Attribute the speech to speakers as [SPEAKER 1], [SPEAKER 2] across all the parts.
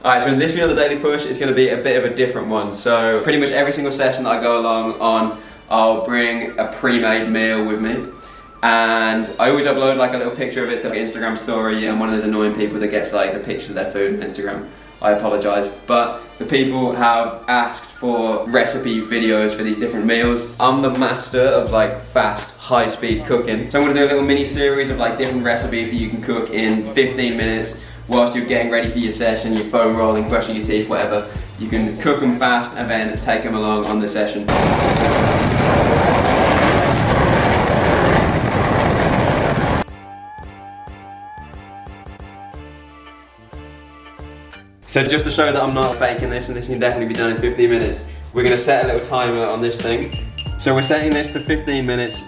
[SPEAKER 1] Alright, so in this video of the Daily Push, it's going to be a bit of a different one. So pretty much every single session that I go along on, I'll bring a pre-made meal with me. And I always upload like a little picture of it to the Instagram story. I'm one of those annoying people that gets like the pictures of their food on Instagram. I apologise, but the people have asked for recipe videos for these different meals. I'm the master of like fast, high-speed cooking. So I'm going to do a little mini series of like different recipes that you can cook in 15 minutes whilst you're getting ready for your session, your foam rolling, brushing your teeth, whatever. You can cook them fast and then take them along on the session. So just to show that I'm not faking this and this can definitely be done in 15 minutes, we're going to set a little timer on this thing. So we're setting this to 15 minutes.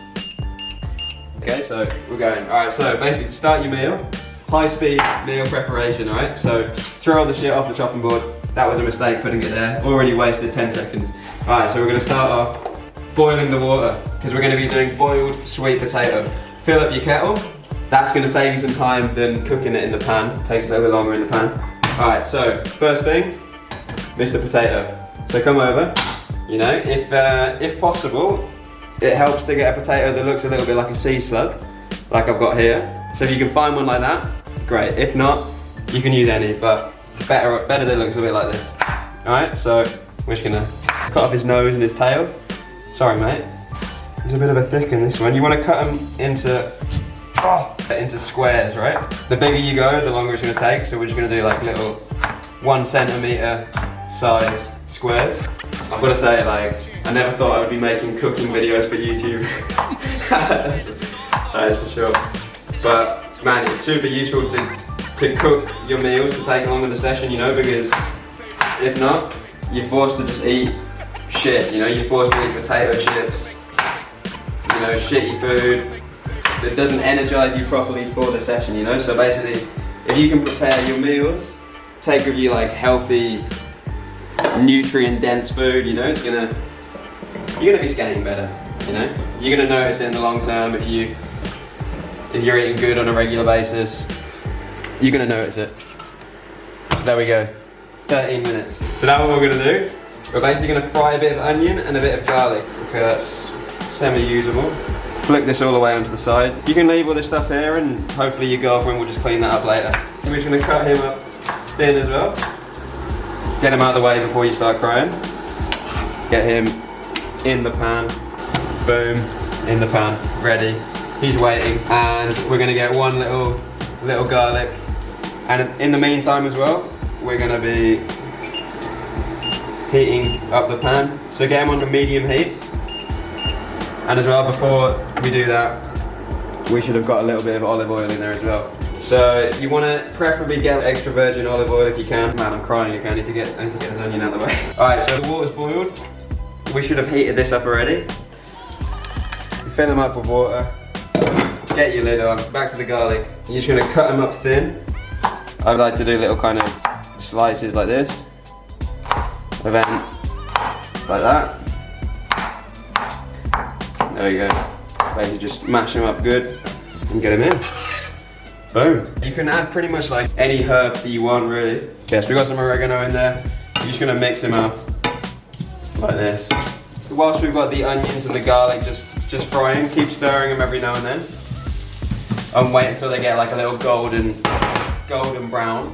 [SPEAKER 1] Okay, so we're going. Alright, so basically to start your meal, high speed meal preparation, alright? So throw all the shit off the chopping board. That was a mistake putting it there. Already wasted 10 seconds. Alright, so we're going to start off boiling the water because we're going to be doing boiled sweet potato. Fill up your kettle. That's going to save you some time than cooking it in the pan. It takes a little bit longer in the pan. Alright, so first thing, Mr. Potato. So come over, you know, if possible, it helps to get a potato that looks a little bit like a sea slug, like I've got here. So if you can find one like that, great. If not, you can use any, but better that it looks a bit like this. Alright, so we're just gonna cut off his nose and his tail. Sorry mate, he's a bit of a thick in this one. You want to cut him into squares, right? The bigger you go, the longer it's going to take, so we're just going to do like little 1 centimeter size squares. I've got to say, like, I never thought I would be making cooking videos for YouTube. That is for sure. But man, it's super useful to cook your meals to take along in the session, you know, because if not, you're forced to just eat shit, you know, you're forced to eat potato chips, you know, shitty food. It doesn't energize you properly for the session, you know. So basically, if you can prepare your meals, take with you like healthy, nutrient-dense food, you know, you're gonna be skating better, you know. You're gonna notice it in the long term if you're eating good on a regular basis. You're gonna notice it. So there we go, 13 minutes. So now what we're gonna do, we're basically gonna fry a bit of onion and a bit of garlic. Okay, that's semi-usable. Flick this all the way onto the side. You can leave all this stuff here and hopefully your girlfriend will just clean that up later. We're just going to cut him up thin as well. Get him out of the way before you start crying. Get him in the pan. Boom, in the pan, ready. He's waiting and we're going to get one little garlic. And in the meantime as well, we're going to be heating up the pan. So get him on the medium heat. And as well, before we do that, we should have got a little bit of olive oil in there as well. So you want to preferably get extra virgin olive oil if you can. Man, I'm crying again. I need to get this onion out of the way. Alright, so the water's boiled. We should have heated this up already. You fill them up with water. Get your lid on. Back to the garlic. You're just going to cut them up thin. I'd like to do little kind of slices like this. And then like that. There you go. Basically just mash them up good and get them in. Boom. You can add pretty much like any herb that you want really. Yes, we got some oregano in there. You're just gonna mix them up like this. Whilst we've got the onions and the garlic just frying, keep stirring them every now and then. And wait until they get like a little golden brown.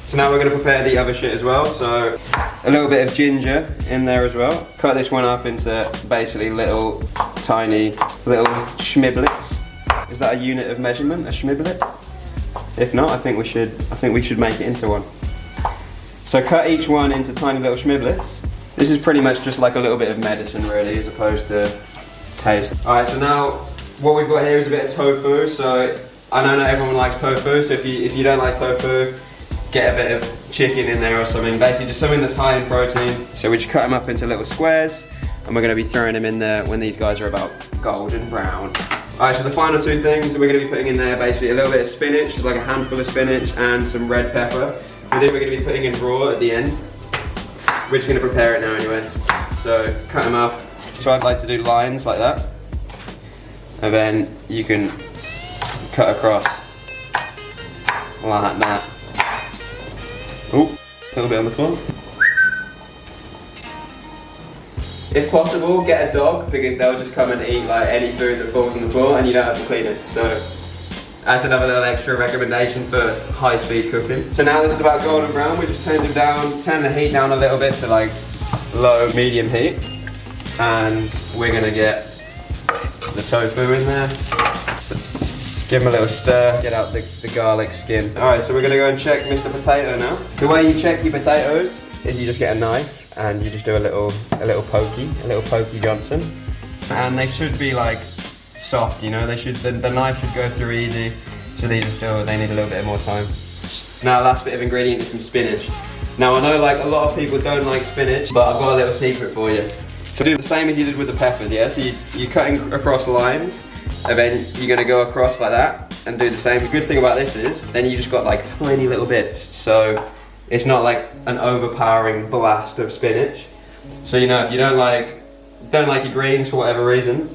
[SPEAKER 1] So now we're gonna prepare the other shit as well. So a little bit of ginger in there as well. Cut this one up into basically little tiny schmibblets. Is that a unit of measurement, a schmibbler? If not, I think we should make it into one. So cut each one into tiny little schmibblets. This is pretty much just like a little bit of medicine really, as opposed to taste. Alright, so now what we've got here is a bit of tofu. So I know not everyone likes tofu, so if you don't like tofu, get a bit of chicken in there or something. Basically just something that's high in protein. So we just cut them up into little squares and we're going to be throwing them in there when these guys are about golden brown. Alright, so the final two things that we're going to be putting in there, basically a little bit of spinach, just like a handful of spinach and some red pepper. So then we're going to be putting in raw at the end. We're just going to prepare it now anyway. So cut them up. So I'd like to do lines like that. And then you can cut across like that. Oh, little bit on the floor. If possible, get a dog because they'll just come and eat like any food that falls on the floor and you don't have to clean it. So that's another little extra recommendation for high-speed cooking. So now this is about golden brown. We just turned it down, turn the heat down a little bit to like low, medium heat. And we're gonna get the tofu in there. So give them a little stir, get out the garlic skin. All right, so we're gonna go and check Mr. Potato now. The way you check your potatoes is you just get a knife and you just do a little pokey Johnson. And they should be like soft, you know, the knife should go through easy. So these are still, they need a little bit more time. Now last bit of ingredient is some spinach. Now I know like a lot of people don't like spinach, but I've got a little secret for you. So do the same as you did with the peppers, yeah? So you're cutting across lines, and then you're gonna go across like that, and do the same. The good thing about this is, then you just got like tiny little bits. So it's not like an overpowering blast of spinach. So you know, if you don't like your greens for whatever reason,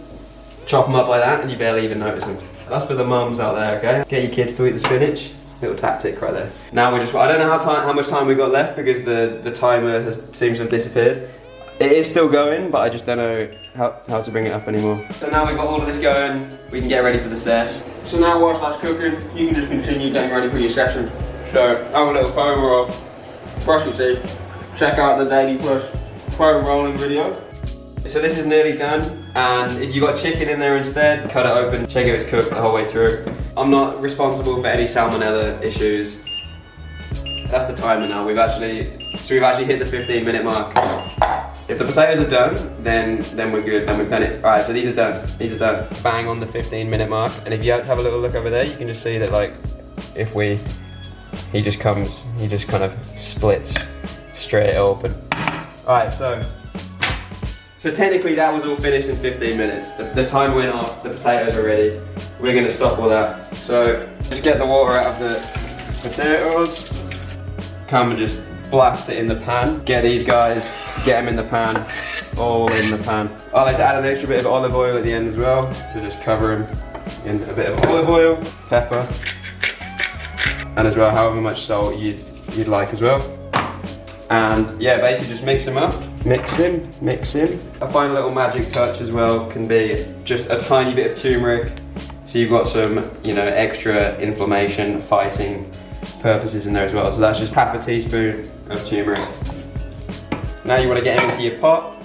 [SPEAKER 1] chop them up like that and you barely even notice them. That's for the mums out there, okay? Get your kids to eat the spinach. Little tactic right there. Now I don't know how much time we got left because the timer seems to have disappeared. It is still going, but I just don't know how to bring it up anymore. So now we've got all of this going, we can get ready for the sesh. So now whilst that's cooking, you can just continue getting ready for your session. So have a little foam roll, brush your teeth, check out the Daily Plus foam rolling video. So this is nearly done, and if you got chicken in there instead, cut it open, check if it's cooked the whole way through. I'm not responsible for any salmonella issues. That's the timer now. We've actually hit the 15-minute mark. If the potatoes are done, then we're good, then we've done it. All right, so these are done, Bang on the 15-minute mark, and if you have a little look over there, you can just see that like, he just kind of splits straight open. All right, so technically that was all finished in 15 minutes. The time went off, the potatoes are ready. We're gonna stop all that. So just get the water out of the potatoes, come and just blast it in the pan. Get these guys, get them in the pan, all in the pan. I like to add an extra bit of olive oil at the end as well, so just cover them in a bit of olive oil, pepper, and as well however much salt you'd like as well. And yeah, basically just mix them up, mix him. A final little magic touch as well can be just a tiny bit of turmeric. So you've got some, you know, extra inflammation fighting purposes in there as well. So that's just half a teaspoon of turmeric. Now you want to get it into your pot.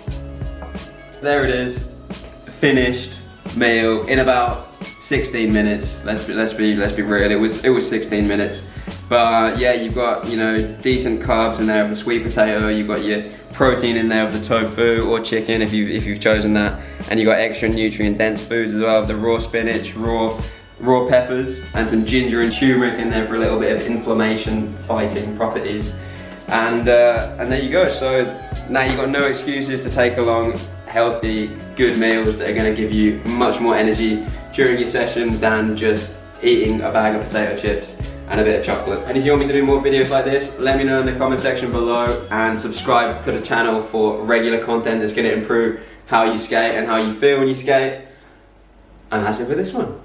[SPEAKER 1] There it is, finished meal in about 16 minutes. Let's be real. It was 16 minutes. But yeah, you've got, you know, decent carbs in there of the sweet potato. You've got your protein in there of the tofu or chicken if you've chosen that, and you got extra nutrient dense foods as well, the raw spinach, raw peppers, and some ginger and turmeric in there for a little bit of inflammation fighting properties. And there you go. So now you've got no excuses to take along healthy, good meals that are going to give you much more energy during your session than just eating a bag of potato chips and a bit of chocolate. And if you want me to do more videos like this, let me know in the comment section below, and subscribe to the channel for regular content that's going to improve how you skate and how you feel when you skate. And that's it for this one.